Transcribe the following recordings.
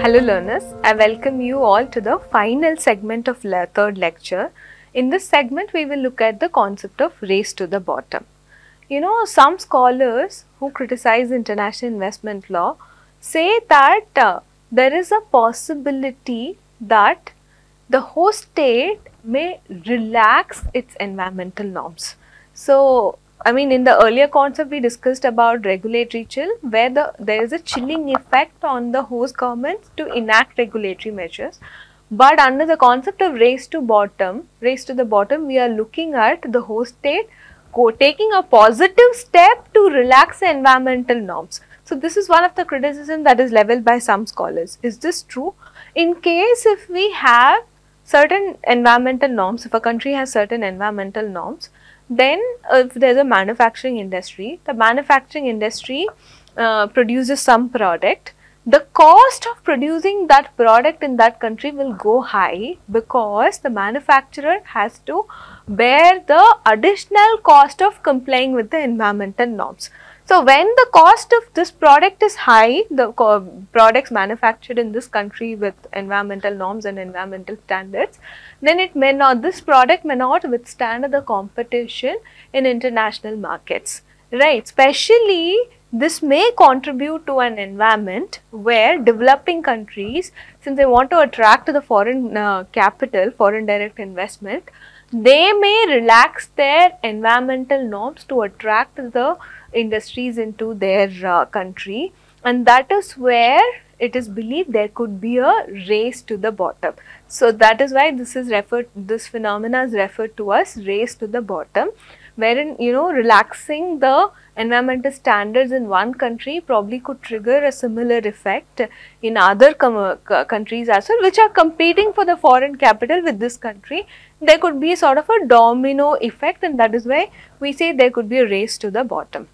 Hello learners, I welcome you all to the final segment of third lecture. In this segment, we will look at the concept of race to the bottom. You know, some scholars who criticize international investment law say that there is a possibility that the host state may relax its environmental norms. So, I mean, in the earlier concept we discussed about regulatory chill, where there is a chilling effect on the host governments to enact regulatory measures. But under the concept of race to the bottom, we are looking at the host state taking a positive step to relax the environmental norms. So, this is one of the criticism that is leveled by some scholars. Is this true? In case if we have certain environmental norms, if a country has certain environmental norms, then if there is a manufacturing industry, the manufacturing industry produces some product, the cost of producing that product in that country will go high because the manufacturer has to bear the additional cost of complying with the environmental norms. So, when the cost of this product is high, the products manufactured in this country with environmental norms and environmental standards, then this product may not withstand the competition in international markets, right? Especially this may contribute to an environment where developing countries, since they want to attract the foreign capital, foreign direct investment, they may relax their environmental norms to attract the industries into their country, and that is where it is believed there could be a race to the bottom. So, that is why this phenomena is referred to as race to the bottom, wherein relaxing the environmental standards in one country probably could trigger a similar effect in other countries as well, which are competing for the foreign capital with this country. There could be sort of a domino effect, and that is why we say there could be a race to the bottom.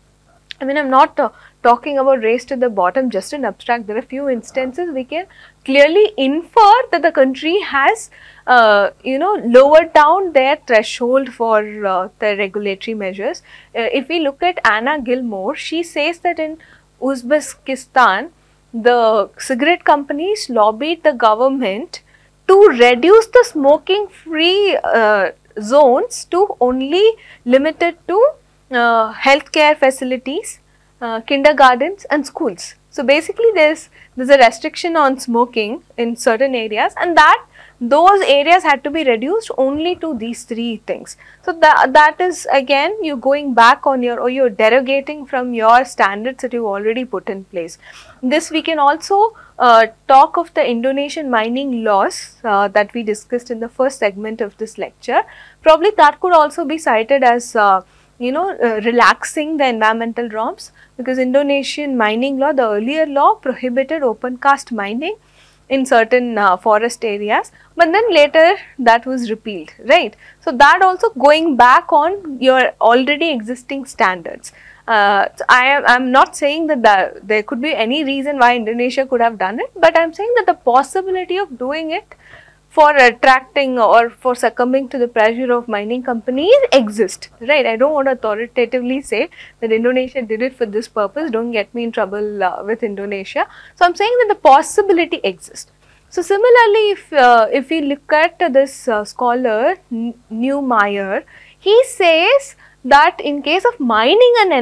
I mean, I am not talking about race to the bottom just in abstract. There are few instances we can clearly infer that the country has lowered down their threshold for the regulatory measures. If we look at Anna Gilmore, she says that in Uzbekistan, the cigarette companies lobbied the government to reduce the smoking free zones to only limited to healthcare facilities, kindergartens and schools. So, basically there's a restriction on smoking in certain areas, and those areas had to be reduced only to these three things. So, that is again you going back on you're derogating from your standards that you already put in place. This we can also talk of the Indonesian mining laws that we discussed in the first segment of this lecture. Probably that could also be cited as relaxing the environmental norms, because Indonesian mining law, the earlier law prohibited open cast mining in certain forest areas, but then later that was repealed, right? So, that also going back on your already existing standards. I am not saying that there could be any reason why Indonesia could have done it, but I am saying that the possibility of doing it for attracting or for succumbing to the pressure of mining companies exist, right? I don't want to authoritatively say that Indonesia did it for this purpose, don't get me in trouble with Indonesia. So, I am saying that the possibility exists. So, similarly, if we look at this scholar Neumeier, he says that in case of mining and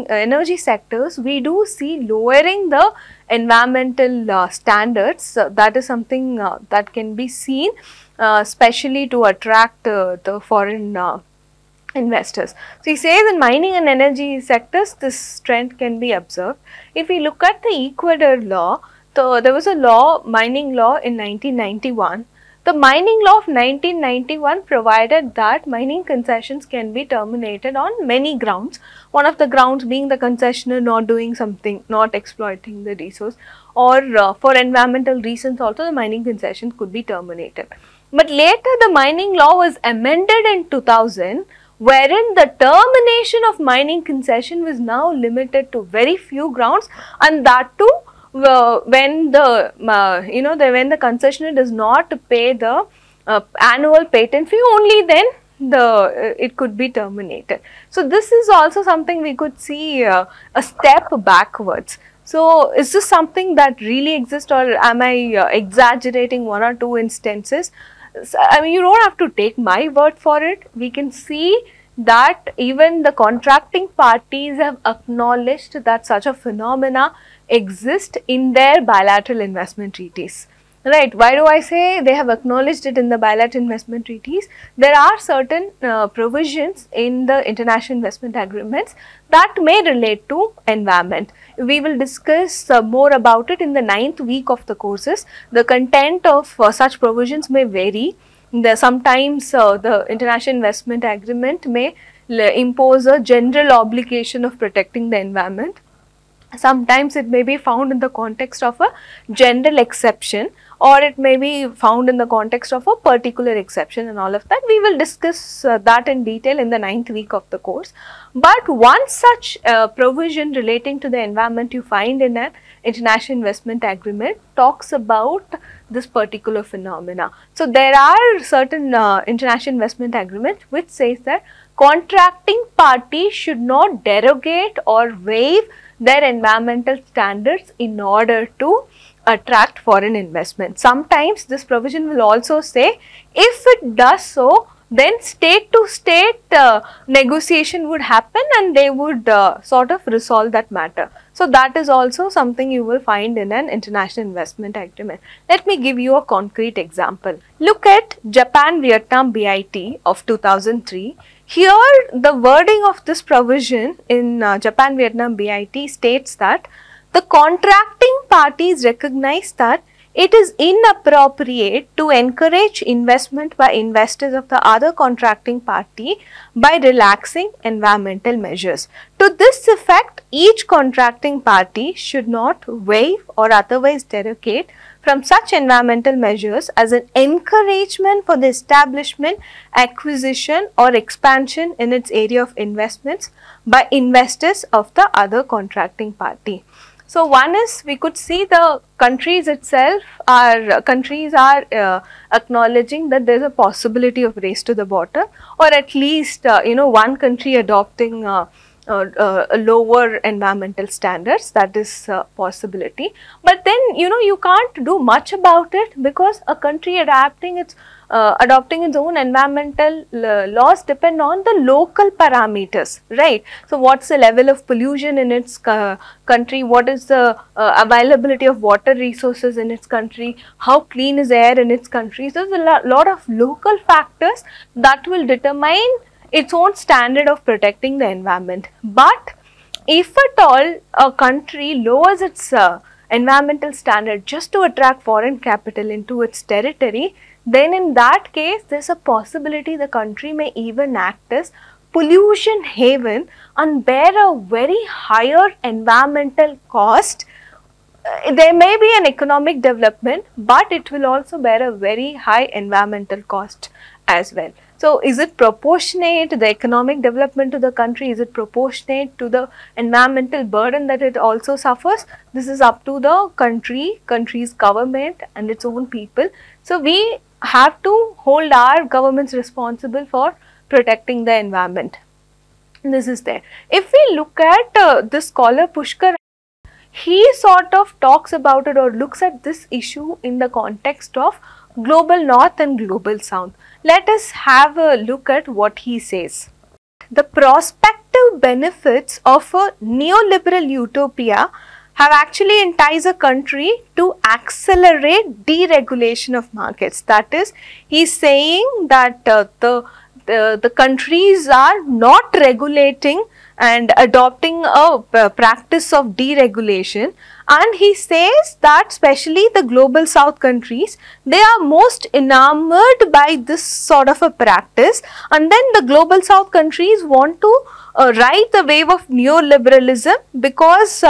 energy sectors, we do see lowering the environmental standards. That is something that can be seen, especially to attract the foreign investors. So, he says in mining and energy sectors, this trend can be observed. If we look at the Ecuador law, there was a mining law in 1991. The mining law of 1991 provided that mining concessions can be terminated on many grounds. One of the grounds being the concessioner not doing something, not exploiting the resource, or for environmental reasons also the mining concessions could be terminated. But later the mining law was amended in 2000, wherein the termination of mining concession was now limited to very few grounds, and that too when the when the concessioner does not pay the annual patent fee, only then it could be terminated. So, this is also something we could see a step backwards. So is this something that really exists, or am I exaggerating one or two instances? I mean, you don't have to take my word for it. We can see that even the contracting parties have acknowledged that such a phenomena exist in their bilateral investment treaties. Right. Why do I say they have acknowledged it in the bilateral investment treaties? There are certain provisions in the international investment agreements that may relate to environment. We will discuss more about it in the 9th week of the courses. The content of such provisions may vary. Sometimes the international investment agreement may impose a general obligation of protecting the environment. Sometimes it may be found in the context of a general exception, or it may be found in the context of a particular exception, and all of that. We will discuss that in detail in the 9th week of the course. But one such provision relating to the environment you find in an international investment agreement talks about this particular phenomena. So there are certain international investment agreements which says that contracting parties should not derogate or waive their environmental standards in order to attract foreign investment. Sometimes this provision will also say, if it does so, then state to state negotiation would happen and they would sort of resolve that matter. So that is also something you will find in an international investment agreement. Let me give you a concrete example. Look at Japan-Vietnam BIT of 2003. Here the wording of this provision in Japan-Vietnam BIT states that the contracting parties recognize that it is inappropriate to encourage investment by investors of the other contracting party by relaxing environmental measures. To this effect, each contracting party should not waive or otherwise derogate from such environmental measures as an encouragement for the establishment, acquisition or expansion in its area of investments by investors of the other contracting party. So one is, we could see the countries itself are acknowledging that there is a possibility of race to the bottom, or at least one country adopting lower environmental standards. That is a possibility. But then you can't do much about it, because a country adopting its own environmental laws depend on the local parameters, right? So what's the level of pollution in its country, what is the availability of water resources in its country, how clean is air in its country. So there's a lot of local factors that will determine its own standard of protecting the environment. But if at all a country lowers its environmental standard just to attract foreign capital into its territory, then in that case there is a possibility the country may even act as pollution haven and bear a very higher environmental cost. There may be an economic development, but it will also bear a very high environmental cost as well. So is it proportionate, the economic development to the country, is it proportionate to the environmental burden that it also suffers? This is up to the country's government and its own people. So we have to hold our governments responsible for protecting the environment. This is there. If we look at this scholar Pushkar, he sort of talks about it or looks at this issue in the context of global north and global south. Let us have a look at what he says. The prospective benefits of a neoliberal utopia have actually enticed a country to accelerate deregulation of markets. That is, he is saying that the countries are not regulating and adopting a practice of deregulation, and he says that especially the global south countries, they are most enamored by this sort of a practice, and then the global south countries want to ride the wave of neoliberalism because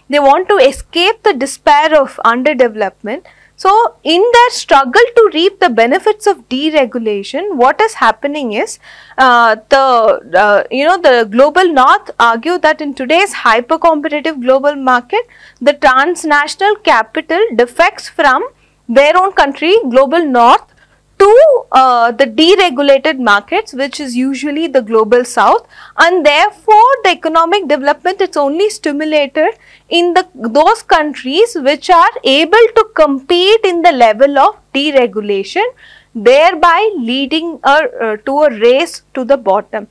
they want to escape the despair of underdevelopment. So in their struggle to reap the benefits of deregulation, what is happening is the global north argue that in today's hyper competitive global market, the transnational capital defects from their own country, global north, to the deregulated markets, which is usually the global south, and therefore the economic development is only stimulated in those countries which are able to compete in the level of deregulation, thereby leading to a race to the bottom.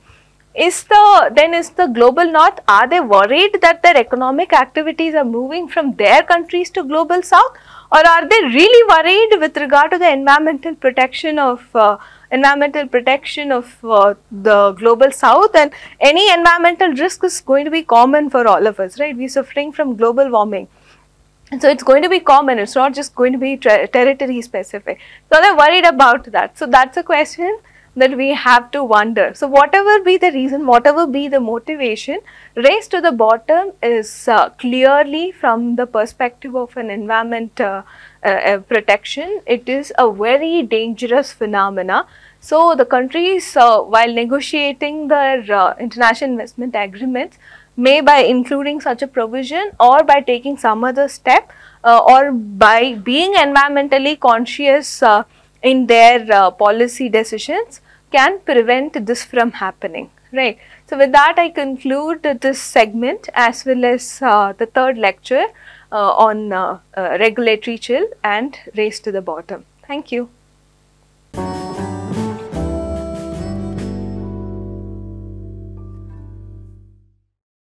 Is the global north, are they worried that their economic activities are moving from their countries to global south, or are they really worried with regard to the environmental protection of the global south? And any environmental risk is going to be common for all of us, right? We're suffering from global warming. And so it's going to be common, it's not just going to be territory specific. So they're worried about that. So that's a question that we have to wonder. So whatever be the reason, whatever be the motivation, race to the bottom is clearly from the perspective of an environment protection. It is a very dangerous phenomena. So the countries, while negotiating their international investment agreements, may by including such a provision or by taking some other step or by being environmentally conscious in their policy decisions, can prevent this from happening, right. So with that, I conclude this segment as well as the third lecture on regulatory chill and race to the bottom. Thank you.